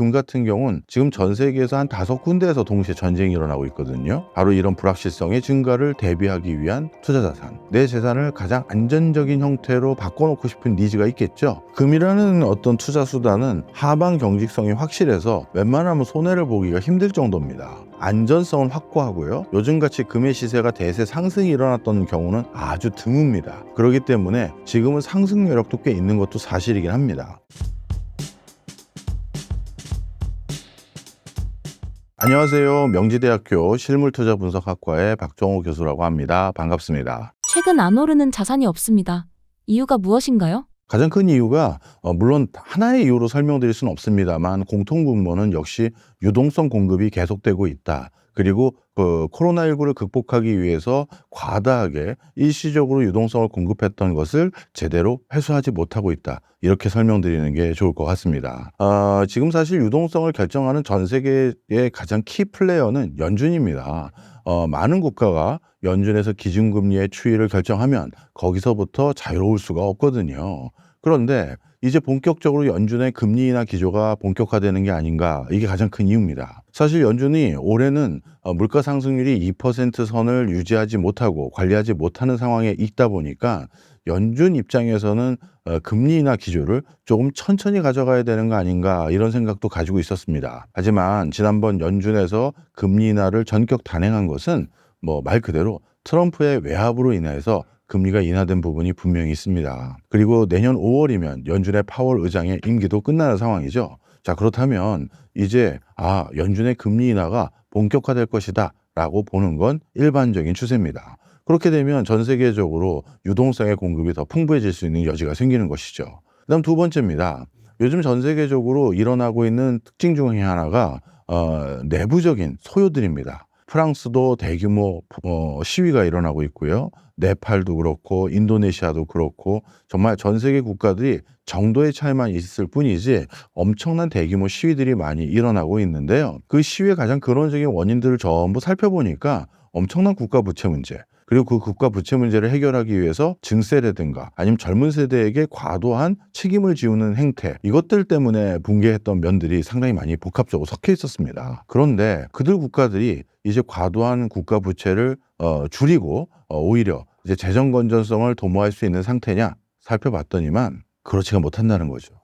금 같은 경우는 지금 전 세계에서 한 5군데에서 동시에 전쟁이 일어나고 있거든요. 바로 이런 불확실성의 증가를 대비하기 위한 투자 자산, 내 재산을 가장 안전적인 형태로 바꿔놓고 싶은 니즈가 있겠죠. 금이라는 어떤 투자 수단은 하방 경직성이 확실해서 웬만하면 손해를 보기가 힘들 정도입니다. 안전성은 확고하고요. 요즘같이 금의 시세가 대세 상승이 일어났던 경우는 아주 드뭅니다. 그렇기 때문에 지금은 상승 여력도 꽤 있는 것도 사실이긴 합니다. 안녕하세요. 명지대학교 실물투자분석학과의 박정호 교수라고 합니다. 반갑습니다. 최근 안 오르는 자산이 없습니다. 이유가 무엇인가요? 가장 큰 이유가 물론 하나의 이유로 설명드릴 수는 없습니다만 공통분모는 역시 유동성 공급이 계속되고 있다. 그리고 코로나19를 극복하기 위해서 과다하게 일시적으로 유동성을 공급했던 것을 제대로 회수하지 못하고 있다. 이렇게 설명드리는 게 좋을 것 같습니다. 지금 사실 유동성을 결정하는 전 세계의 가장 키 플레이어는 연준입니다. 많은 국가가 연준에서 기준금리의 추이를 결정하면 거기서부터 자유로울 수가 없거든요. 그런데 이제 본격적으로 연준의 금리 인하 기조가 본격화되는 게 아닌가, 이게 가장 큰 이유입니다. 사실 연준이 올해는 물가 상승률이 2% 선을 유지하지 못하고 관리하지 못하는 상황에 있다 보니까 연준 입장에서는 금리 인하 기조를 조금 천천히 가져가야 되는 거 아닌가, 이런 생각도 가지고 있었습니다. 하지만 지난번 연준에서 금리 인하를 전격 단행한 것은 말 그대로 트럼프의 외압으로 인해서 금리가 인하된 부분이 분명히 있습니다. 그리고 내년 5월이면 연준의 파월 의장의 임기도 끝나는 상황이죠. 자, 그렇다면 이제 연준의 금리 인하가 본격화될 것이다 라고 보는 건 일반적인 추세입니다. 그렇게 되면 전 세계적으로 유동성의 공급이 더 풍부해질 수 있는 여지가 생기는 것이죠. 그다음 두 번째입니다. 요즘 전 세계적으로 일어나고 있는 특징 중에 하나가 내부적인 소요들입니다. 프랑스도 대규모 시위가 일어나고 있고요. 네팔도 그렇고 인도네시아도 그렇고 정말 전 세계 국가들이 정도의 차이만 있을 뿐이지 엄청난 대규모 시위들이 많이 일어나고 있는데요. 그 시위의 가장 근원적인 원인들을 전부 살펴보니까 엄청난 국가 부채 문제, 그리고 그 국가 부채 문제를 해결하기 위해서 증세라든가 아니면 젊은 세대에게 과도한 책임을 지우는 행태, 이것들 때문에 붕괴했던 면들이 상당히 많이 복합적으로 섞여 있었습니다. 그런데 그들 국가들이 이제 과도한 국가 부채를 줄이고 오히려 이제 재정 건전성을 도모할 수 있는 상태냐 살펴봤더니만 그렇지가 못한다는 거죠.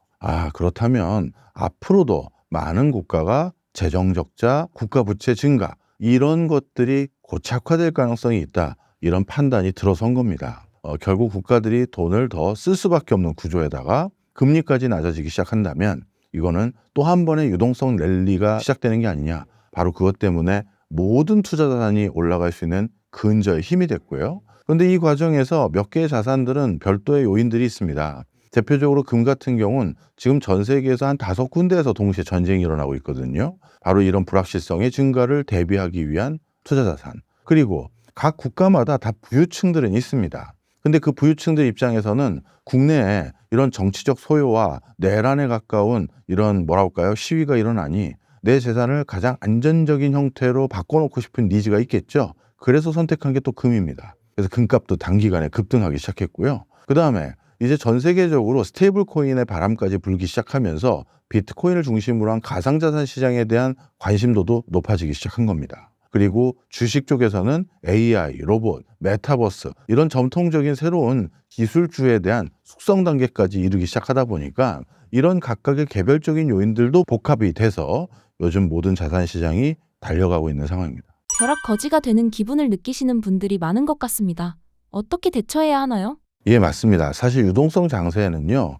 그렇다면 앞으로도 많은 국가가 재정 적자, 국가 부채 증가, 이런 것들이 고착화될 가능성이 있다, 이런 판단이 들어선 겁니다. 결국 국가들이 돈을 더 쓸 수밖에 없는 구조에다가 금리까지 낮아지기 시작한다면 이거는 또 한 번의 유동성 랠리가 시작되는 게 아니냐, 바로 그것 때문에 모든 투자 자산이 올라갈 수 있는 근저의 힘이 됐고요. 그런데 이 과정에서 몇 개의 자산들은 별도의 요인들이 있습니다. 대표적으로 금 같은 경우는 지금 전 세계에서 한 5군데에서 동시에 전쟁이 일어나고 있거든요. 바로 이런 불확실성의 증가를 대비하기 위한 투자 자산, 그리고 각 국가마다 다 부유층들은 있습니다. 근데 그 부유층들 입장에서는 국내에 이런 정치적 소요와 내란에 가까운 이런 시위가 일어나니 내 재산을 가장 안전적인 형태로 바꿔놓고 싶은 니즈가 있겠죠. 그래서 선택한 게 또 금입니다. 그래서 금값도 단기간에 급등하기 시작했고요. 그 다음에 이제 전 세계적으로 스테이블 코인의 바람까지 불기 시작하면서 비트코인을 중심으로 한 가상자산 시장에 대한 관심도도 높아지기 시작한 겁니다. 그리고 주식 쪽에서는 AI, 로봇, 메타버스, 이런 전통적인 새로운 기술주에 대한 숙성 단계까지 이르기 시작하다 보니까 이런 각각의 개별적인 요인들도 복합이 돼서 요즘 모든 자산 시장이 달려가고 있는 상황입니다. 벼락거지가 되는 기분을 느끼시는 분들이 많은 것 같습니다. 어떻게 대처해야 하나요? 예, 맞습니다. 사실 유동성 장세에는요,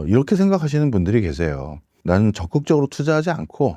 이렇게 생각하시는 분들이 계세요. 나는 적극적으로 투자하지 않고,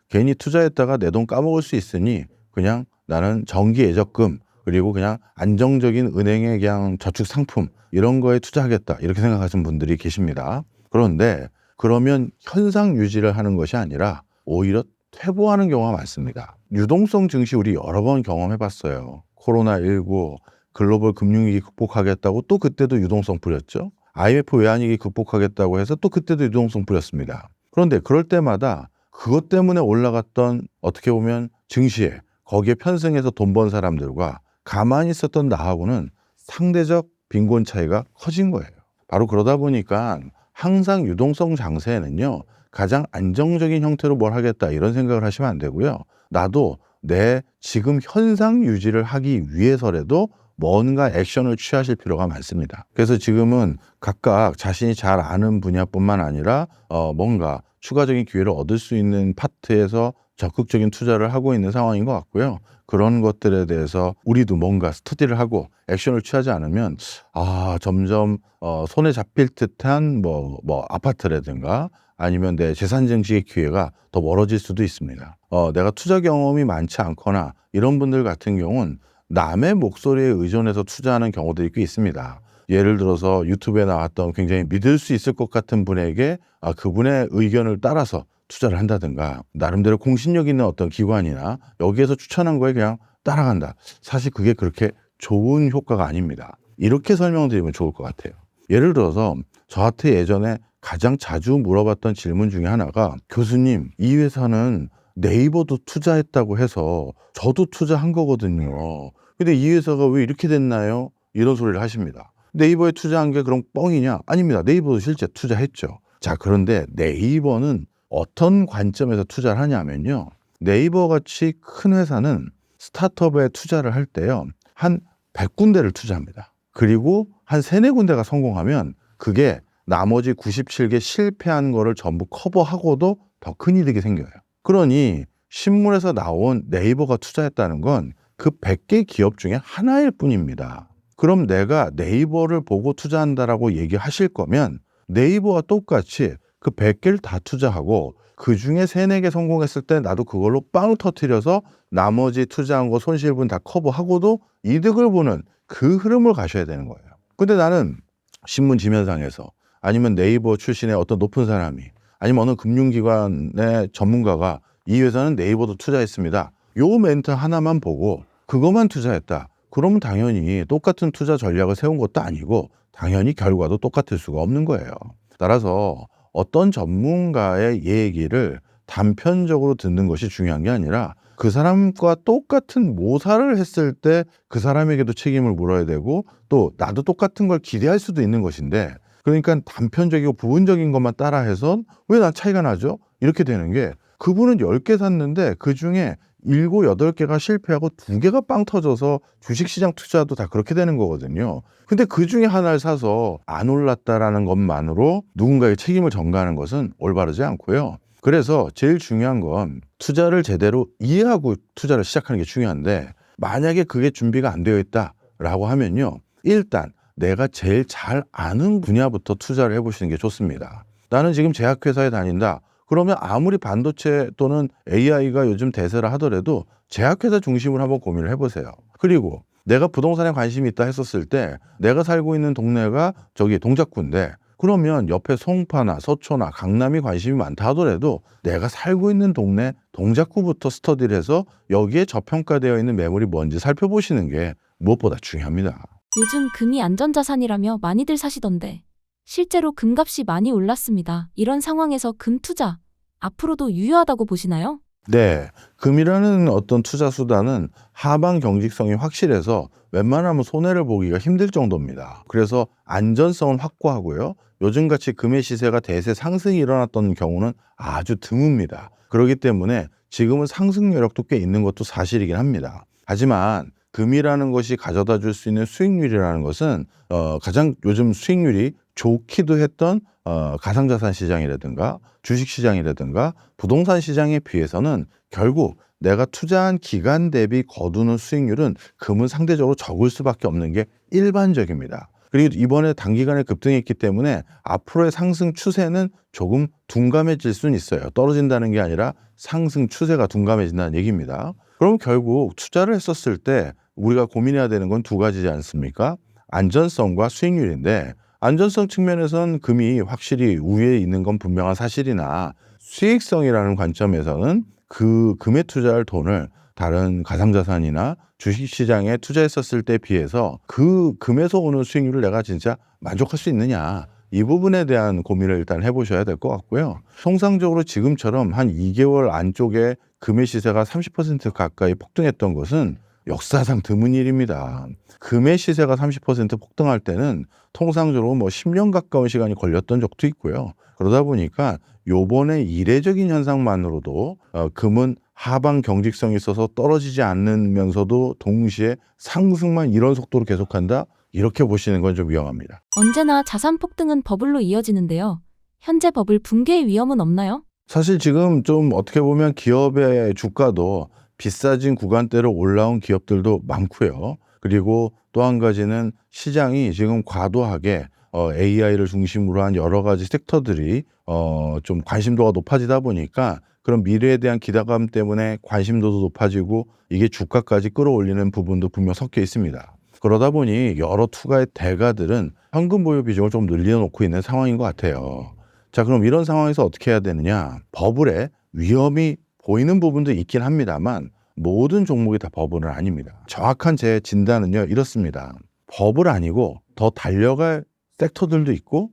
괜히 투자했다가 내 돈 까먹을 수 있으니 그냥 나는 정기 예적금, 그리고 그냥 안정적인 은행의 그냥 저축 상품, 이런 거에 투자하겠다, 이렇게 생각하시는 분들이 계십니다. 그런데 그러면 현상 유지를 하는 것이 아니라 오히려 퇴보하는 경우가 많습니다. 유동성 증시 우리 여러 번 경험해 봤어요. 코로나19, 글로벌 금융위기 극복하겠다고 또 그때도 유동성 뿌렸죠. IMF 외환위기 극복하겠다고 해서 또 그때도 유동성 뿌렸습니다. 그런데 그럴 때마다 그것 때문에 올라갔던, 어떻게 보면 증시에 거기에 편승해서 돈 번 사람들과 가만히 있었던 나하고는 상대적 빈곤 차이가 커진 거예요. 바로 그러다 보니까 항상 유동성 장세에는요, 가장 안정적인 형태로 뭘 하겠다 이런 생각을 하시면 안 되고요. 나도 내 지금 현상 유지를 하기 위해서라도 뭔가 액션을 취하실 필요가 많습니다. 그래서 지금은 각각 자신이 잘 아는 분야뿐만 아니라 뭔가 추가적인 기회를 얻을 수 있는 파트에서 적극적인 투자를 하고 있는 상황인 것 같고요. 그런 것들에 대해서 우리도 뭔가 스터디를 하고 액션을 취하지 않으면 점점 손에 잡힐 듯한 뭐 아파트라든가 아니면 내 재산 증식의 기회가 더 멀어질 수도 있습니다. 내가 투자 경험이 많지 않거나 이런 분들 같은 경우는 남의 목소리에 의존해서 투자하는 경우들이 꽤 있습니다. 예를 들어서 유튜브에 나왔던 굉장히 믿을 수 있을 것 같은 분에게 그분의 의견을 따라서 투자를 한다든가, 나름대로 공신력 있는 어떤 기관이나 여기에서 추천한 거에 그냥 따라간다. 사실 그게 그렇게 좋은 효과가 아닙니다. 이렇게 설명드리면 좋을 것 같아요. 예를 들어서 저한테 예전에 가장 자주 물어봤던 질문 중에 하나가, 교수님, 이 회사는 네이버도 투자했다고 해서 저도 투자한 거거든요. 근데 이 회사가 왜 이렇게 됐나요? 이런 소리를 하십니다. 네이버에 투자한 게 그럼 뻥이냐? 아닙니다. 네이버도 실제 투자했죠. 자, 그런데 네이버는 어떤 관점에서 투자를 하냐면요, 네이버 같이 큰 회사는 스타트업에 투자를 할 때요, 한 100군데를 투자합니다. 그리고 한 3-4군데가 성공하면 그게 나머지 97개 실패한 거를 전부 커버하고도 더 큰 이득이 생겨요. 그러니 신문에서 나온 네이버가 투자했다는 건 그 100개 기업 중에 하나일 뿐입니다. 그럼 내가 네이버를 보고 투자한다라고 얘기하실 거면 네이버와 똑같이 그 100개를 다 투자하고 그 중에 3-4개 성공했을 때 나도 그걸로 빵 터뜨려서 나머지 투자한 거 손실분 다 커버하고도 이득을 보는 그 흐름을 가셔야 되는 거예요. 근데 나는 신문 지면상에서 아니면 네이버 출신의 어떤 높은 사람이 아니면 어느 금융기관의 전문가가 이 회사는 네이버도 투자했습니다, 요 멘트 하나만 보고 그것만 투자했다, 그러면 당연히 똑같은 투자 전략을 세운 것도 아니고 당연히 결과도 똑같을 수가 없는 거예요. 따라서 어떤 전문가의 얘기를 단편적으로 듣는 것이 중요한 게 아니라 그 사람과 똑같은 모사를 했을 때 그 사람에게도 책임을 물어야 되고 또 나도 똑같은 걸 기대할 수도 있는 것인데, 그러니까 단편적이고 부분적인 것만 따라해선 왜 난 차이가 나죠? 이렇게 되는 게, 그분은 10개 샀는데 그중에 7, 8개가 실패하고 2개가 빵 터져서 주식시장 투자도 다 그렇게 되는 거거든요. 근데 그중에 하나를 사서 안 올랐다라는 것만으로 누군가의 책임을 전가하는 것은 올바르지 않고요. 그래서 제일 중요한 건 투자를 제대로 이해하고 투자를 시작하는 게 중요한데, 만약에 그게 준비가 안 되어 있다라고 하면요, 일단 내가 제일 잘 아는 분야부터 투자를 해보시는 게 좋습니다. 나는 지금 제약회사에 다닌다. 그러면 아무리 반도체 또는 AI가 요즘 대세라 하더라도 제약회사 중심으로 한번 고민을 해보세요. 그리고 내가 부동산에 관심이 있다 했었을 때 내가 살고 있는 동네가 저기 동작구인데, 그러면 옆에 송파나 서초나 강남이 관심이 많다 하더라도 내가 살고 있는 동네 동작구부터 스터디를 해서 여기에 저평가되어 있는 매물이 뭔지 살펴보시는 게 무엇보다 중요합니다. 요즘 금이 안전자산이라며 많이들 사시던데 실제로 금값이 많이 올랐습니다. 이런 상황에서 금 투자 앞으로도 유효하다고 보시나요? 네, 금이라는 어떤 투자 수단은 하방 경직성이 확실해서 웬만하면 손해를 보기가 힘들 정도입니다. 그래서 안전성은 확고하고요, 요즘같이 금의 시세가 대세 상승이 일어났던 경우는 아주 드뭅니다. 그렇기 때문에 지금은 상승 여력도 꽤 있는 것도 사실이긴 합니다. 하지만 금이라는 것이 가져다 줄 수 있는 수익률이라는 것은 가장 요즘 수익률이 좋기도 했던 가상자산 시장이라든가 주식시장이라든가 부동산 시장에 비해서는 결국 내가 투자한 기간 대비 거두는 수익률은 금은 상대적으로 적을 수밖에 없는 게 일반적입니다. 그리고 이번에 단기간에 급등했기 때문에 앞으로의 상승 추세는 조금 둔감해질 수는 있어요. 떨어진다는 게 아니라 상승 추세가 둔감해진다는 얘기입니다. 그럼 결국 투자를 했었을 때 우리가 고민해야 되는 건 2가지지 않습니까? 안전성과 수익률인데, 안전성 측면에서는 금이 확실히 우위에 있는 건 분명한 사실이나 수익성이라는 관점에서는 그 금에 투자할 돈을 다른 가상자산이나 주식시장에 투자했었을 때 비해서 그 금에서 오는 수익률을 내가 진짜 만족할 수 있느냐, 이 부분에 대한 고민을 일단 해보셔야 될 것 같고요. 통상적으로 지금처럼 한 2개월 안쪽에 금의 시세가 30% 가까이 폭등했던 것은 역사상 드문 일입니다. 금의 시세가 30% 폭등할 때는 통상적으로 뭐 10년 가까운 시간이 걸렸던 적도 있고요. 그러다 보니까 요번에 이례적인 현상만으로도 금은 하방 경직성이 있어서 떨어지지 않으면서도 동시에 상승만 이런 속도로 계속한다? 이렇게 보시는 건 좀 위험합니다. 언제나 자산 폭등은 버블로 이어지는데요. 현재 버블 붕괴의 위험은 없나요? 사실 지금 좀 어떻게 보면 기업의 주가도 비싸진 구간대로 올라온 기업들도 많고요. 그리고 또 한 가지는 시장이 지금 과도하게 AI를 중심으로 한 여러 가지 섹터들이 좀 관심도가 높아지다 보니까 그런 미래에 대한 기대감 때문에 관심도도 높아지고 이게 주가까지 끌어올리는 부분도 분명 섞여 있습니다. 그러다 보니 여러 투자의 대가들은 현금 보유 비중을 좀 늘려놓고 있는 상황인 것 같아요. 자, 그럼 이런 상황에서 어떻게 해야 되느냐? 버블에 위험이 보이는 부분도 있긴 합니다만 모든 종목이 다 버블은 아닙니다. 정확한 제 진단은요, 이렇습니다. 버블 아니고 더 달려갈 섹터들도 있고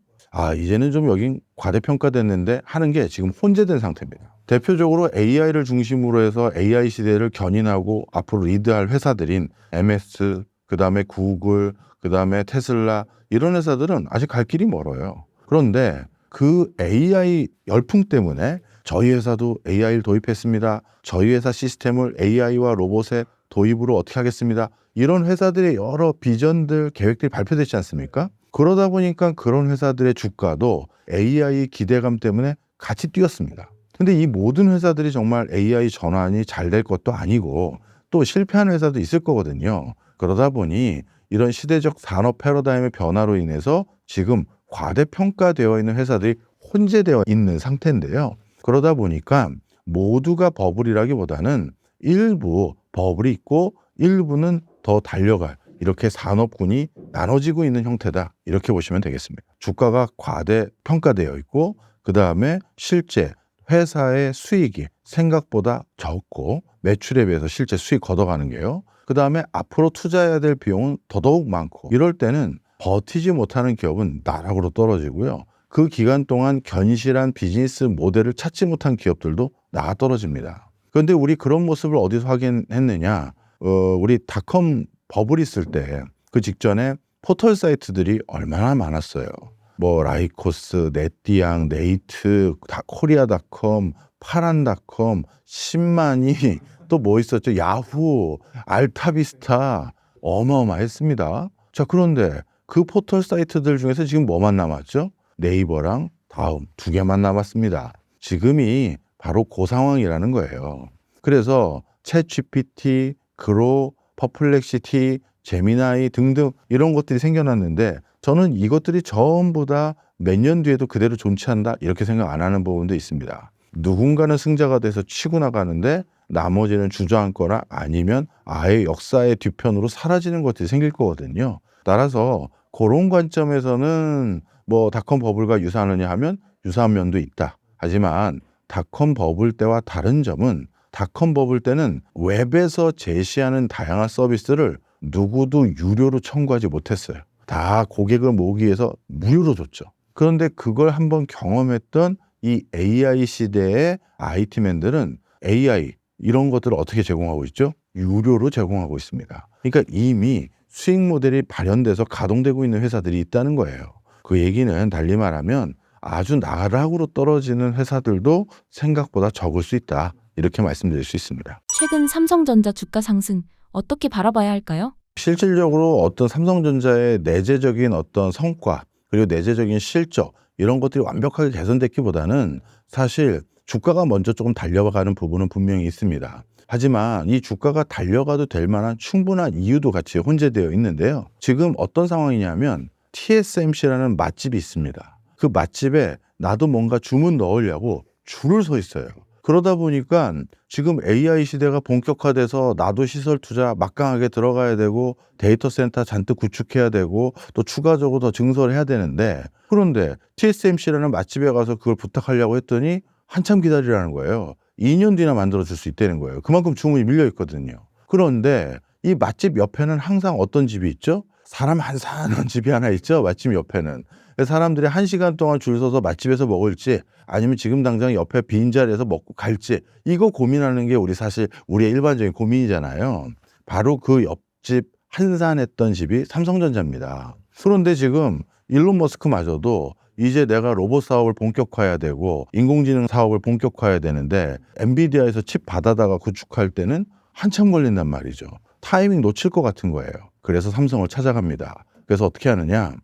이제는 좀 여긴 과대평가됐는데 하는 게 지금 혼재된 상태입니다. 대표적으로 AI를 중심으로 해서 AI 시대를 견인하고 앞으로 리드할 회사들인 MS, 그다음에 구글, 그다음에 테슬라 이런 회사들은 아직 갈 길이 멀어요. 그런데 그 AI 열풍 때문에 저희 회사도 AI를 도입했습니다. 저희 회사 시스템을 AI와 로봇의 도입으로 어떻게 하겠습니다. 이런 회사들의 여러 비전들, 계획들이 발표됐지 않습니까? 그러다 보니까 그런 회사들의 주가도 AI 기대감 때문에 같이 뛰었습니다. 근데 이 모든 회사들이 정말 AI 전환이 잘 될 것도 아니고 또 실패하는 회사도 있을 거거든요. 그러다 보니 이런 시대적 산업 패러다임의 변화로 인해서 지금 과대평가되어 있는 회사들이 혼재되어 있는 상태인데요. 그러다 보니까 모두가 버블이라기보다는 일부 버블이 있고 일부는 더 달려갈 이렇게 산업군이 나눠지고 있는 형태다. 이렇게 보시면 되겠습니다. 주가가 과대평가되어 있고 그다음에 실제 회사의 수익이 생각보다 적고 매출에 비해서 실제 수익 걷어가는 게요. 그다음에 앞으로 투자해야 될 비용은 더더욱 많고 이럴 때는 버티지 못하는 기업은 나락으로 떨어지고요. 그 기간 동안 견실한 비즈니스 모델을 찾지 못한 기업들도 나가 떨어집니다. 그런데 우리 그런 모습을 어디서 확인했느냐? 우리 닷컴 버블 있을 때 그 직전에 포털 사이트들이 얼마나 많았어요. 뭐 라이코스, 네띠양, 네이트, 코리아닷컴, 파란닷컴, 신만이 또 뭐 있었죠? 야후, 알타비스타 어마어마했습니다. 자, 그런데 그 포털 사이트들 중에서 지금 뭐만 남았죠? 네이버랑 다음 두 개만 남았습니다. 지금이 바로 그 상황이라는 거예요. 그래서 챗GPT, 그로, 퍼플렉시티, 제미나이 등등 이런 것들이 생겨났는데 저는 이것들이 전부 다 몇 년 뒤에도 그대로 존치한다 이렇게 생각 안 하는 부분도 있습니다. 누군가는 승자가 돼서 치고 나가는데 나머지는 주저앉거나 아니면 아예 역사의 뒤편으로 사라지는 것들이 생길 거거든요. 따라서 그런 관점에서는 뭐 닷컴 버블과 유사하느냐 하면 유사한 면도 있다. 하지만 닷컴 버블 때와 다른 점은 닷컴 버블 때는 웹에서 제시하는 다양한 서비스를 누구도 유료로 청구하지 못했어요. 다 고객을 모으기 위해서 무료로 줬죠. 그런데 그걸 한번 경험했던 이 AI 시대의 IT맨들은 AI 이런 것들을 어떻게 제공하고 있죠? 유료로 제공하고 있습니다. 그러니까 이미 수익 모델이 발현돼서 가동되고 있는 회사들이 있다는 거예요. 그 얘기는 달리 말하면 아주 나락으로 떨어지는 회사들도 생각보다 적을 수 있다. 이렇게 말씀드릴 수 있습니다. 최근 삼성전자 주가 상승 어떻게 바라봐야 할까요? 실질적으로 어떤 삼성전자의 내재적인 어떤 성과 그리고 내재적인 실적 이런 것들이 완벽하게 개선됐기보다는 사실 주가가 먼저 조금 달려가는 부분은 분명히 있습니다. 하지만 이 주가가 달려가도 될 만한 충분한 이유도 같이 혼재되어 있는데요. 지금 어떤 상황이냐면 TSMC라는 맛집이 있습니다. 그 맛집에 나도 뭔가 주문 넣으려고 줄을 서 있어요. 그러다 보니까 지금 AI 시대가 본격화돼서 나도 시설 투자 막강하게 들어가야 되고 데이터 센터 잔뜩 구축해야 되고 또 추가적으로 더 증설을 해야 되는데 그런데 TSMC라는 맛집에 가서 그걸 부탁하려고 했더니 한참 기다리라는 거예요. 2년 뒤나 만들어줄 수 있다는 거예요. 그만큼 주문이 밀려 있거든요. 그런데 이 맛집 옆에는 항상 어떤 집이 있죠? 사람 한 사는 집이 하나 있죠. 맛집 옆에는. 사람들이 1시간 동안 줄 서서 맛집에서 먹을지 아니면 지금 당장 옆에 빈자리에서 먹고 갈지 이거 고민하는 게 우리 사실 우리의 일반적인 고민이잖아요. 바로 그 옆집 한산했던 집이 삼성전자입니다. 그런데 지금 일론 머스크마저도 이제 내가 로봇 사업을 본격화해야 되고 인공지능 사업을 본격화해야 되는데 엔비디아에서 칩 받아다가 구축할 때는 한참 걸린단 말이죠. 타이밍 놓칠 것 같은 거예요. 그래서 삼성을 찾아갑니다. 그래서 어떻게 하느냐?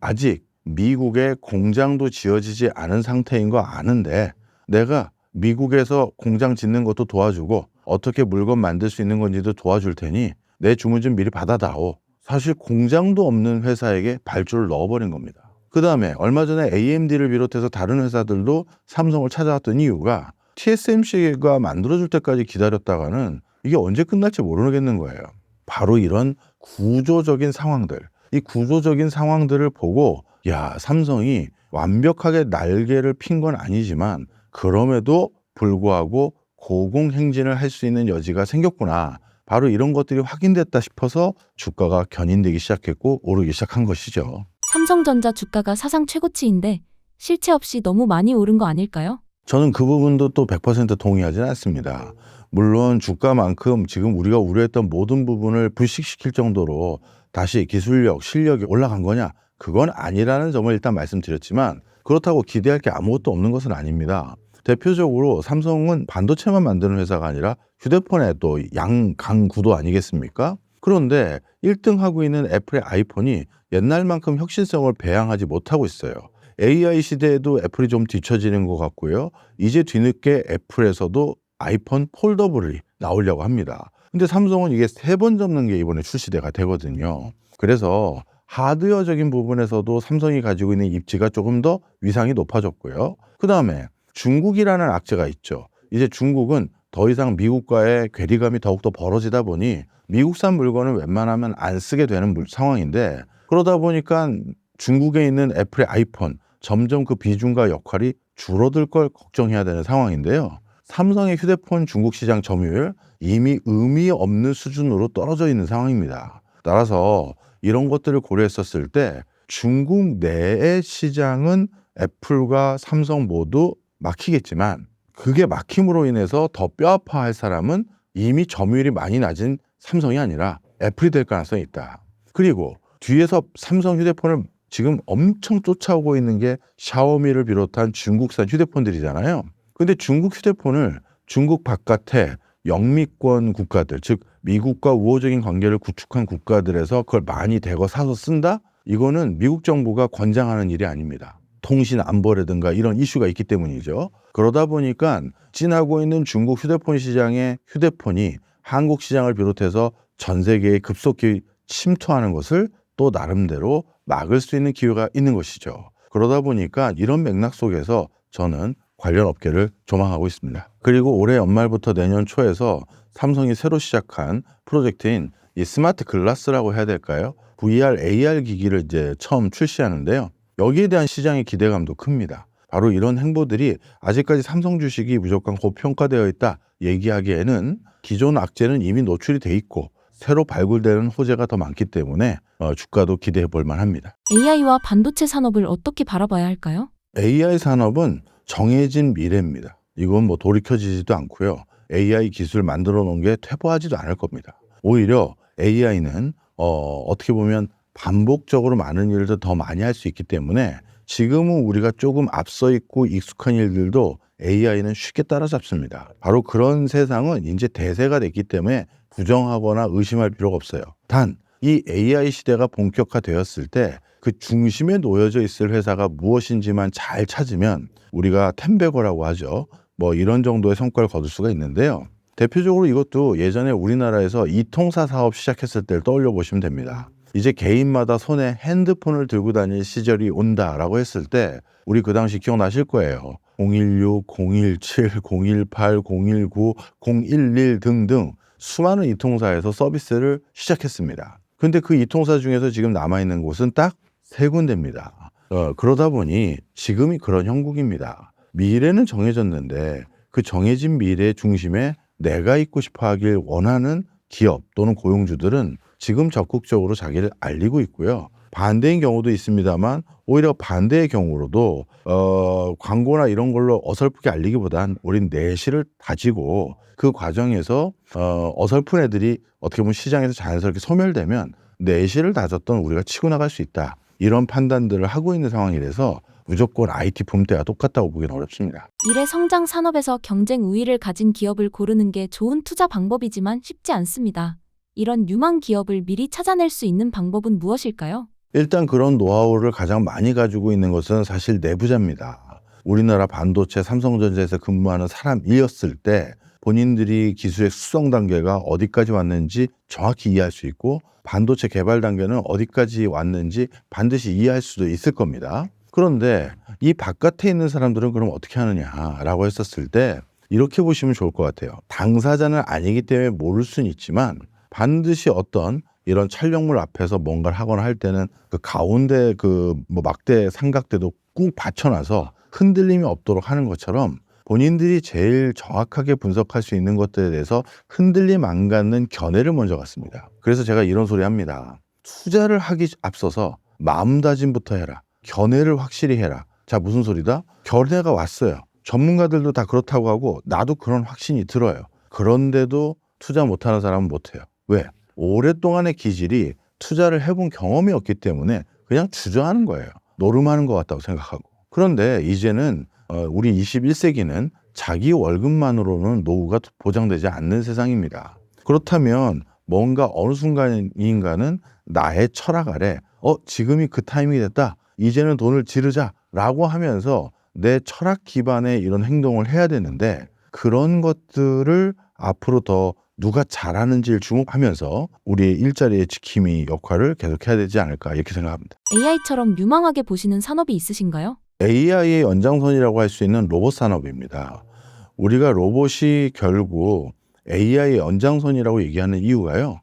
아직 미국에 공장도 지어지지 않은 상태인 거 아는데 내가 미국에서 공장 짓는 것도 도와주고 어떻게 물건 만들 수 있는 건지도 도와줄 테니 내 주문 좀 미리 받아다오. 사실 공장도 없는 회사에게 발주를 넣어버린 겁니다. 그 다음에 얼마 전에 AMD를 비롯해서 다른 회사들도 삼성을 찾아왔던 이유가 TSMC가 만들어줄 때까지 기다렸다가는 이게 언제 끝날지 모르겠는 거예요. 바로 이런 구조적인 상황들, 이 구조적인 상황들을 보고 야, 삼성이 완벽하게 날개를 핀 건 아니지만 그럼에도 불구하고 고공행진을 할 수 있는 여지가 생겼구나. 바로 이런 것들이 확인됐다 싶어서 주가가 견인되기 시작했고 오르기 시작한 것이죠. 삼성전자 주가가 사상 최고치인데 실체 없이 너무 많이 오른 거 아닐까요? 저는 그 부분도 또 100% 동의하지는 않습니다. 물론 주가만큼 지금 우리가 우려했던 모든 부분을 불식시킬 정도로 다시 기술력, 실력이 올라간 거냐? 그건 아니라는 점을 일단 말씀드렸지만 그렇다고 기대할 게 아무것도 없는 것은 아닙니다. 대표적으로 삼성은 반도체만 만드는 회사가 아니라 휴대폰의 또 양강 구도 아니겠습니까? 그런데 1등하고 있는 애플의 아이폰이 옛날만큼 혁신성을 배양하지 못하고 있어요. AI 시대에도 애플이 좀 뒤처지는 것 같고요. 이제 뒤늦게 애플에서도 아이폰 폴더블이 나오려고 합니다. 근데 삼성은 이게 3번 접는 게 이번에 출시가 되거든요. 그래서 하드웨어적인 부분에서도 삼성이 가지고 있는 입지가 조금 더 위상이 높아졌고요. 그 다음에 중국이라는 악재가 있죠. 이제 중국은 더 이상 미국과의 괴리감이 더욱더 벌어지다 보니 미국산 물건을 웬만하면 안 쓰게 되는 상황인데 그러다 보니까 중국에 있는 애플의 아이폰 점점 그 비중과 역할이 줄어들 걸 걱정해야 되는 상황인데요. 삼성의 휴대폰 중국 시장 점유율 이미 의미 없는 수준으로 떨어져 있는 상황입니다. 따라서 이런 것들을 고려했었을 때 중국 내의 시장은 애플과 삼성 모두 막히겠지만 그게 막힘으로 인해서 더 뼈아파할 사람은 이미 점유율이 많이 낮은 삼성이 아니라 애플이 될 가능성이 있다. 그리고 뒤에서 삼성 휴대폰을 지금 엄청 쫓아오고 있는 게 샤오미를 비롯한 중국산 휴대폰들이잖아요. 근데 중국 휴대폰을 중국 바깥에 영미권 국가들, 즉 미국과 우호적인 관계를 구축한 국가들에서 그걸 많이 대거 사서 쓴다? 이거는 미국 정부가 권장하는 일이 아닙니다. 통신 안보라든가 이런 이슈가 있기 때문이죠. 그러다 보니까 진하고 있는 중국 휴대폰 시장의 휴대폰이 한국 시장을 비롯해서 전 세계에 급속히 침투하는 것을 또 나름대로 막을 수 있는 기회가 있는 것이죠. 그러다 보니까 이런 맥락 속에서 저는 관련 업계를 조망하고 있습니다. 그리고 올해 연말부터 내년 초에서 삼성이 새로 시작한 프로젝트인 이 스마트 글라스라고 해야 될까요? VR, AR 기기를 이제 처음 출시하는데요. 여기에 대한 시장의 기대감도 큽니다. 바로 이런 행보들이 아직까지 삼성 주식이 무조건 고평가되어 있다 얘기하기에는 기존 악재는 이미 노출이 돼 있고 새로 발굴되는 호재가 더 많기 때문에 주가도 기대해 볼 만합니다. AI와 반도체 산업을 어떻게 바라봐야 할까요? AI 산업은 정해진 미래입니다. 이건 뭐 돌이켜지지도 않고요. AI 기술 만들어 놓은 게 퇴보하지도 않을 겁니다. 오히려 AI는 어떻게 보면 반복적으로 많은 일을 더 많이 할 수 있기 때문에 지금은 우리가 조금 앞서 있고 익숙한 일들도 AI는 쉽게 따라잡습니다. 바로 그런 세상은 이제 대세가 됐기 때문에 부정하거나 의심할 필요가 없어요. 단, 이 AI 시대가 본격화되었을 때 그 중심에 놓여져 있을 회사가 무엇인지만 잘 찾으면 우리가 텐베거라고 하죠. 뭐 이런 정도의 성과를 거둘 수가 있는데요. 대표적으로 이것도 예전에 우리나라에서 이통사 사업 시작했을 때를 떠올려 보시면 됩니다. 이제 개인마다 손에 핸드폰을 들고 다닐 시절이 온다라고 했을 때 우리 그 당시 기억나실 거예요. 016, 017, 018, 019, 011 등등 수많은 이통사에서 서비스를 시작했습니다. 근데 그 이통사 중에서 지금 남아있는 곳은 딱 3군데입니다. 그러다 보니 지금이 그런 형국입니다. 미래는 정해졌는데 그 정해진 미래의 중심에 내가 있고 싶어 하길 원하는 기업 또는 고용주들은 지금 적극적으로 자기를 알리고 있고요. 반대인 경우도 있습니다만 오히려 반대의 경우로도 광고나 이런 걸로 어설프게 알리기보단 우린 내실을 다지고 그 과정에서 어설픈 애들이 어떻게 보면 시장에서 자연스럽게 소멸되면 내실을 다졌던 우리가 치고 나갈 수 있다. 이런 판단들을 하고 있는 상황이라서 무조건 IT 붐때와 똑같다고 보기는 어렵습니다. 미래 성장 산업에서 경쟁 우위를 가진 기업을 고르는 게 좋은 투자 방법이지만 쉽지 않습니다. 이런 유망 기업을 미리 찾아낼 수 있는 방법은 무엇일까요? 일단 그런 노하우를 가장 많이 가지고 있는 것은 사실 내부자입니다. 우리나라 반도체 삼성전자에서 근무하는 사람이었을 때 본인들이 기술의 숙성 단계가 어디까지 왔는지 정확히 이해할 수 있고 반도체 개발 단계는 어디까지 왔는지 반드시 이해할 수도 있을 겁니다. 그런데 이 바깥에 있는 사람들은 그럼 어떻게 하느냐라고 했었을 때 이렇게 보시면 좋을 것 같아요. 당사자는 아니기 때문에 모를 수는 있지만 반드시 어떤 이런 촬영물 앞에서 뭔가를 하거나 할 때는 그 가운데 그 뭐 막대 삼각대도 꾹 받쳐놔서 흔들림이 없도록 하는 것처럼 본인들이 제일 정확하게 분석할 수 있는 것들에 대해서 흔들림 안 갖는 견해를 먼저 갖습니다. 그래서 제가 이런 소리 합니다. 투자를 하기 앞서서 마음다짐부터 해라. 견해를 확실히 해라. 자, 무슨 소리다? 견해가 왔어요. 전문가들도 다 그렇다고 하고 나도 그런 확신이 들어요. 그런데도 투자 못하는 사람은 못해요. 왜? 오랫동안의 기질이 투자를 해본 경험이 없기 때문에 그냥 주저하는 거예요. 노름하는 것 같다고 생각하고. 그런데 이제는 우리 21세기는 자기 월급만으로는 노후가 보장되지 않는 세상입니다. 그렇다면 뭔가 어느 순간인가는 나의 철학 아래 지금이 그 타이밍이 됐다. 이제는 돈을 지르자라고 하면서 내 철학 기반의 이런 행동을 해야 되는데 그런 것들을 앞으로 더 누가 잘하는지를 주목하면서 우리의 일자리의 지킴이 역할을 계속해야 되지 않을까 이렇게 생각합니다. AI처럼 유망하게 보시는 산업이 있으신가요? AI의 연장선이라고 할 수 있는 로봇 산업입니다. 우리가 로봇이 결국 AI의 연장선이라고 얘기하는 이유가요.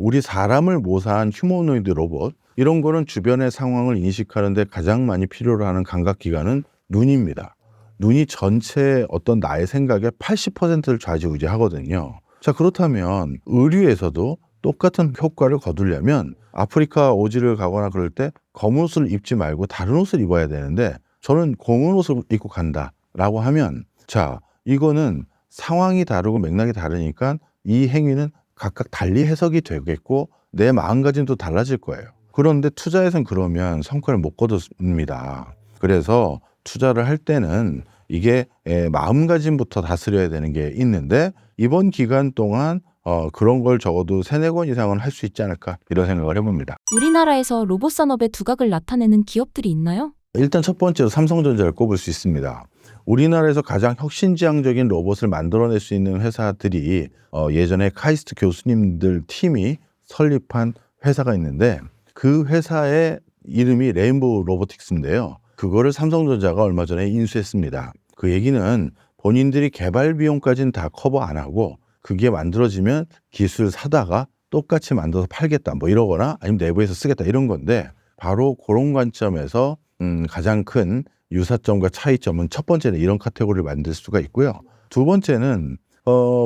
우리 사람을 모사한 휴머노이드 로봇 이런 거는 주변의 상황을 인식하는데 가장 많이 필요로 하는 감각기관은 눈입니다. 눈이 전체 어떤 나의 생각의 80%를 좌지우지하거든요. 자, 그렇다면 의류에서도 똑같은 효과를 거두려면 아프리카 오지를 가거나 그럴 때 검은 옷을 입지 말고 다른 옷을 입어야 되는데 저는 검은 옷을 입고 간다라고 하면 자, 이거는 상황이 다르고 맥락이 다르니까 이 행위는 각각 달리 해석이 되겠고 내 마음가짐도 달라질 거예요. 그런데 투자에선 그러면 성과를 못 거둡니다. 그래서 투자를 할 때는 이게 마음가짐부터 다스려야 되는 게 있는데 이번 기간 동안 그런 걸 적어도 3-4권 이상은 할 수 있지 않을까 이런 생각을 해봅니다. 우리나라에서 로봇 산업의 두각을 나타내는 기업들이 있나요? 일단 첫 번째로 삼성전자를 꼽을 수 있습니다. 우리나라에서 가장 혁신지향적인 로봇을 만들어낼 수 있는 회사들이 예전에 카이스트 교수님들 팀이 설립한 회사가 있는데 그 회사의 이름이 레인보우 로보틱스인데요. 그거를 삼성전자가 얼마 전에 인수했습니다. 그 얘기는 본인들이 개발 비용까지는 다 커버 안 하고 그게 만들어지면 기술 사다가 똑같이 만들어서 팔겠다 뭐 이러거나 아니면 내부에서 쓰겠다 이런 건데 바로 그런 관점에서 가장 큰 유사점과 차이점은 첫 번째는 이런 카테고리를 만들 수가 있고요. 두 번째는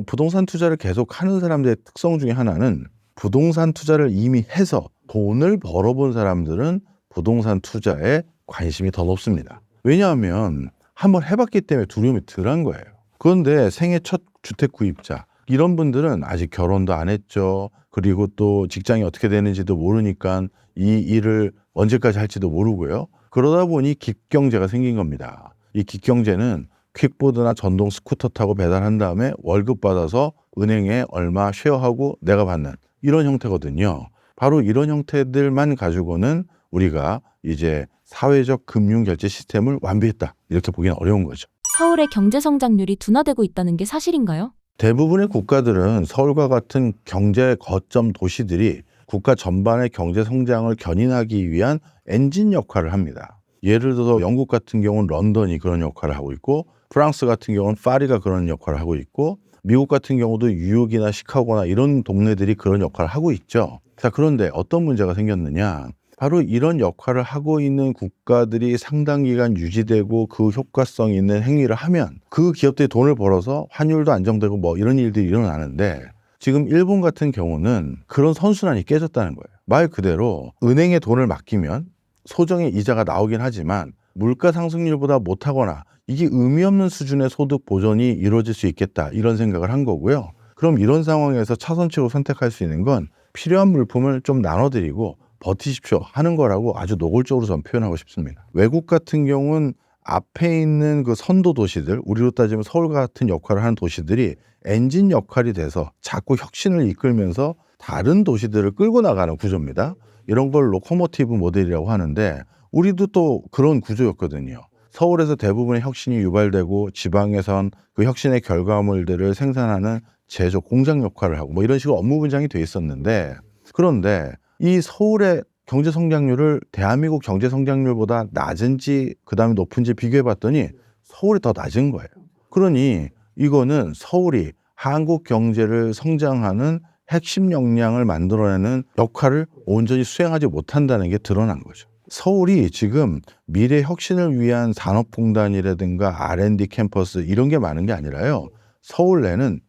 부동산 투자를 계속 하는 사람들의 특성 중에 하나는 부동산 투자를 이미 해서 돈을 벌어본 사람들은 부동산 투자에 관심이 더 높습니다. 왜냐하면 한번 해봤기 때문에 두려움이 덜한 거예요. 그런데 생애 첫 주택 구입자 이런 분들은 아직 결혼도 안 했죠. 그리고 또 직장이 어떻게 되는지도 모르니까 이 일을 언제까지 할지도 모르고요. 그러다 보니 긱경제가 생긴 겁니다. 이 긱경제는 퀵보드나 전동 스쿠터 타고 배달한 다음에 월급 받아서 은행에 얼마 쉐어하고 내가 받는 이런 형태거든요. 바로 이런 형태들만 가지고는 우리가 이제 사회적 금융 결제 시스템을 완비했다 이렇게 보기는 어려운 거죠. 서울의 경제 성장률이 둔화되고 있다는 게 사실인가요? 대부분의 국가들은 서울과 같은 경제 거점 도시들이 국가 전반의 경제 성장을 견인하기 위한 엔진 역할을 합니다. 예를 들어서 영국 같은 경우는 런던이 그런 역할을 하고 있고 프랑스 같은 경우는 파리가 그런 역할을 하고 있고 미국 같은 경우도 뉴욕이나 시카고나 이런 동네들이 그런 역할을 하고 있죠. 자, 그런데 어떤 문제가 생겼느냐? 바로 이런 역할을 하고 있는 국가들이 상당 기간 유지되고 그 효과성 있는 행위를 하면 그 기업들이 돈을 벌어서 환율도 안정되고 뭐 이런 일들이 일어나는데 지금 일본 같은 경우는 그런 선순환이 깨졌다는 거예요. 말 그대로 은행에 돈을 맡기면 소정의 이자가 나오긴 하지만 물가 상승률보다 못하거나 이게 의미 없는 수준의 소득 보전이 이루어질 수 있겠다, 이런 생각을 한 거고요. 그럼 이런 상황에서 차선책으로 선택할 수 있는 건 필요한 물품을 좀 나눠드리고 버티십시오 하는 거라고 아주 노골적으로 전 표현하고 싶습니다. 외국 같은 경우는 앞에 있는 그 선도 도시들, 우리로 따지면 서울 같은 역할을 하는 도시들이 엔진 역할이 돼서 자꾸 혁신을 이끌면서 다른 도시들을 끌고 나가는 구조입니다. 이런 걸 로코모티브 모델이라고 하는데 우리도 또 그런 구조였거든요. 서울에서 대부분의 혁신이 유발되고 지방에선 그 혁신의 결과물들을 생산하는 제조 공장 역할을 하고 뭐 이런 식으로 업무 분장이 돼 있었는데, 그런데 이 서울의 경제 성장률을 대한민국 경제 성장률보다 낮은지 그다음에 높은지 비교해 봤더니 서울이 더 낮은 거예요. 그러니 이거는 서울이 한국 경제를 성장하는 핵심 역량을 만들어내는 역할을 온전히 수행하지 못한다는 게 드러난 거죠. 서울이 지금 미래 혁신을 위한 산업공단이라든가 R&D 캠퍼스 이런 게 많은 게 아니라요. 서울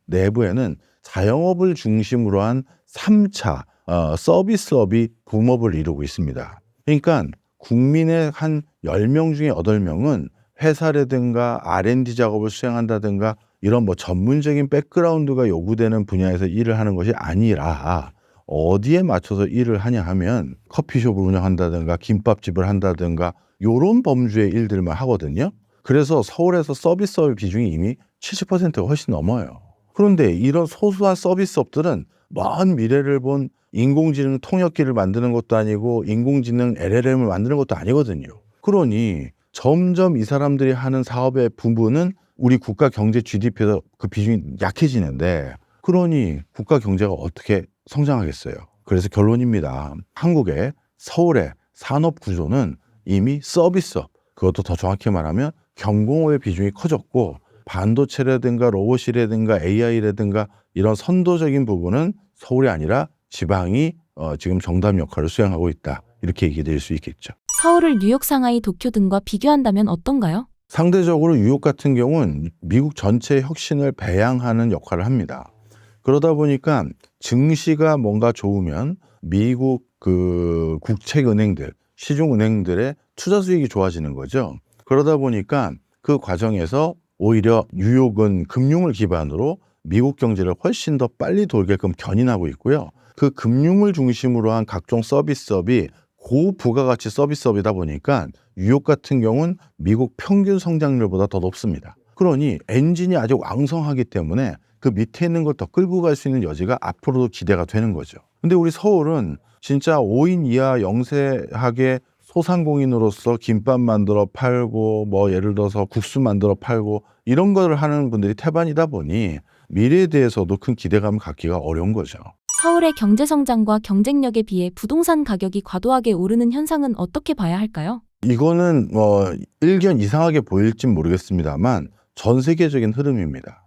내부에는 자영업을 중심으로 한 3차 서비스업이 붐업을 이루고 있습니다. 그러니까 국민의 한 10명 중에 8명은 회사라든가 R&D 작업을 수행한다든가 이런 뭐 전문적인 백그라운드가 요구되는 분야에서 일을 하는 것이 아니라 어디에 맞춰서 일을 하냐 하면 커피숍을 운영한다든가 김밥집을 한다든가 이런 범주의 일들만 하거든요. 그래서 서울에서 서비스업의 비중이 이미 70%가 훨씬 넘어요. 그런데 이런 소소한 서비스업들은 먼 미래를 본 인공지능 통역기를 만드는 것도 아니고 인공지능 LLM을 만드는 것도 아니거든요. 그러니 점점 이 사람들이 하는 사업의 부분은 우리 국가 경제 GDP에서 그 비중이 약해지는데, 그러니 국가 경제가 어떻게 성장하겠어요? 그래서 결론입니다. 한국의 서울의 산업 구조는 이미 서비스업, 그것도 더 정확히 말하면 경공업의 비중이 커졌고 반도체라든가 로봇이라든가 AI라든가 이런 선도적인 부분은 서울이 아니라 지방이 지금 정답 역할을 수행하고 있다, 이렇게 얘기될 수 있겠죠. 서울을 뉴욕, 상하이, 도쿄 등과 비교한다면 어떤가요? 상대적으로 뉴욕 같은 경우는 미국 전체의 혁신을 배양하는 역할을 합니다. 그러다 보니까 증시가 뭔가 좋으면 미국 그 국책은행들, 시중은행들의 투자 수익이 좋아지는 거죠. 그러다 보니까 그 과정에서 오히려 뉴욕은 금융을 기반으로 미국 경제를 훨씬 더 빨리 돌게끔 견인하고 있고요. 그 금융을 중심으로 한 각종 서비스업이 고부가가치 서비스업이다 보니까 뉴욕 같은 경우는 미국 평균 성장률보다 더 높습니다. 그러니 엔진이 아주 왕성하기 때문에 그 밑에 있는 걸 더 끌고 갈 수 있는 여지가 앞으로도 기대가 되는 거죠. 근데 우리 서울은 진짜 5인 이하 영세하게 소상공인으로서 김밥 만들어 팔고 뭐 예를 들어서 국수 만들어 팔고 이런 걸 하는 분들이 태반이다 보니 미래에 대해서도 큰 기대감을 갖기가 어려운 거죠. 서울의 경제 성장과 경쟁력에 비해 부동산 가격이 과도하게 오르는 현상은 어떻게 봐야 할까요? 이거는 일견 이상하게 보일진 모르겠습니다만 전 세계적인 흐름입니다.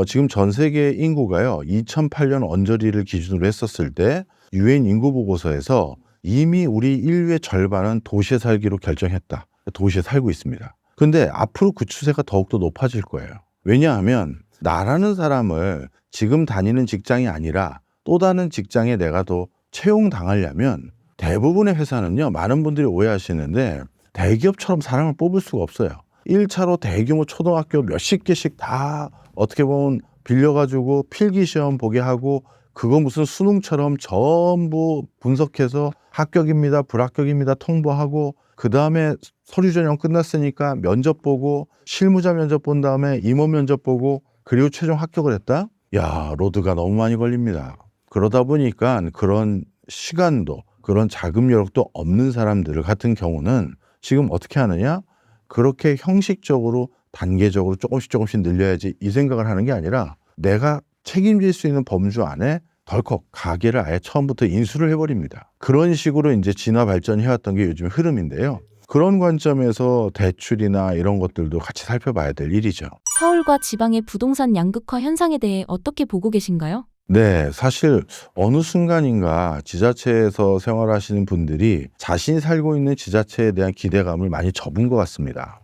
지금 전 세계 인구가요, 2008년 언저리를 기준으로 했었을 때 유엔 인구 보고서에서 이미 우리 인류의 절반은 도시에 살기로 결정했다. 도시에 살고 있습니다. 근데 앞으로 그 추세가 더욱더 높아질 거예요. 왜냐하면 나라는 사람을 지금 다니는 직장이 아니라 또 다른 직장에 내가 더 채용당하려면 대부분의 회사는요, 많은 분들이 오해하시는데 대기업처럼 사람을 뽑을 수가 없어요. 1차로 대규모 초등학교 몇십 개씩 다 어떻게 보면 빌려가지고 필기시험 보게 하고 그거 무슨 수능처럼 전부 분석해서 합격입니다, 불합격입니다 통보하고 그 다음에 서류 전형 끝났으니까 면접 보고 실무자 면접 본 다음에 임원 면접 보고 그리고 최종 합격을 했다? 야, 로드가 너무 많이 걸립니다. 그러다 보니까 그런 시간도 그런 자금 여력도 없는 사람들 같은 경우는 지금 어떻게 하느냐? 그렇게 형식적으로 단계적으로 조금씩 늘려야지 이 생각을 하는 게 아니라 내가 책임질 수 있는 범주 안에 덜컥 가게를 아예 처음부터 인수를 해버립니다. 그런 식으로 이제 진화 발전해왔던 게 요즘 흐름인데요. 그런 관점에서 대출이나 이런 것들도 같이 살펴봐야 될 일이죠. 서울과 지방의 부동산 양극화 현상에 대해 어떻게 보고 계신가요? 네, 사실 어느 순간인가 지자체에서 생활하시는 분들이 자신이 살고 있는 지자체에 대한 기대감을 많이 접은 것 같습니다.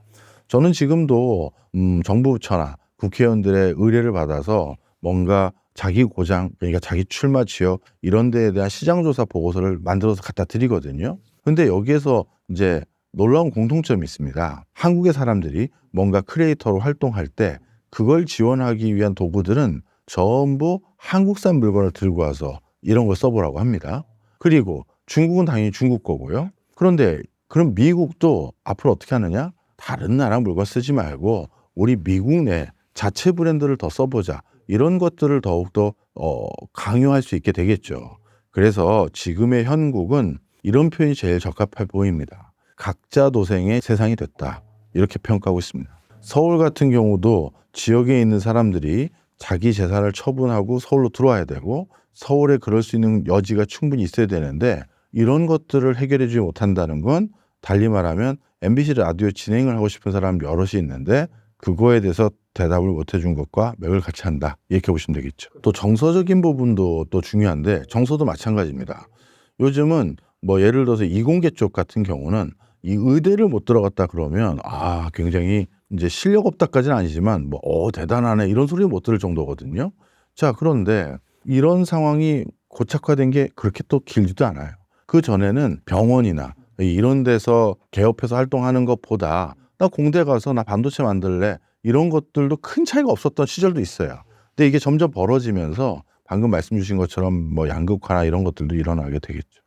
저는 지금도 정부 부처나 국회의원들의 의뢰를 받아서 뭔가 자기 고장, 그러니까 자기 출마 지역 이런 데에 대한 시장조사 보고서를 만들어서 갖다 드리거든요. 근데 여기에서 이제 놀라운 공통점이 있습니다. 한국의 사람들이 뭔가 크리에이터로 활동할 때 그걸 지원하기 위한 도구들은 전부 한국산 물건을 들고 와서 이런 걸 써보라고 합니다. 그리고 중국은 당연히 중국 거고요. 그런데 그럼 미국도 앞으로 어떻게 하느냐? 다른 나라 물건 쓰지 말고 우리 미국 내 자체 브랜드를 더 써보자. 이런 것들을 더욱더 강요할 수 있게 되겠죠. 그래서 지금의 현국은 이런 표현이 제일 적합해 보입니다. 각자 도생의 세상이 됐다. 이렇게 평가하고 있습니다. 서울 같은 경우도 지역에 있는 사람들이 자기 재산을 처분하고 서울로 들어와야 되고 서울에 그럴 수 있는 여지가 충분히 있어야 되는데 이런 것들을 해결해 주지 못한다는 건 달리 말하면 MBC 라디오 진행을 하고 싶은 사람 여럿이 있는데 그거에 대해서 대답을 못 해준 것과 맥을 같이 한다. 이렇게 보시면 되겠죠. 또 정서적인 부분도 또 중요한데 정서도 마찬가지입니다. 요즘은 뭐 예를 들어서 이공계 쪽 같은 경우는 이 의대를 못 들어갔다 그러면 굉장히 이제 실력 없다까지는 아니지만 대단하네 이런 소리 못 들을 정도거든요. 자, 그런데 이런 상황이 고착화된 게 그렇게 또 길지도 않아요. 그 전에는 병원이나 이런 데서 개업해서 활동하는 것보다 나 공대 가서 나 반도체 만들래 이런 것들도 큰 차이가 없었던 시절도 있어요. 근데 이게 점점 벌어지면서 방금 말씀 주신 것처럼 양극화나 이런 것들도 일어나게 되겠죠.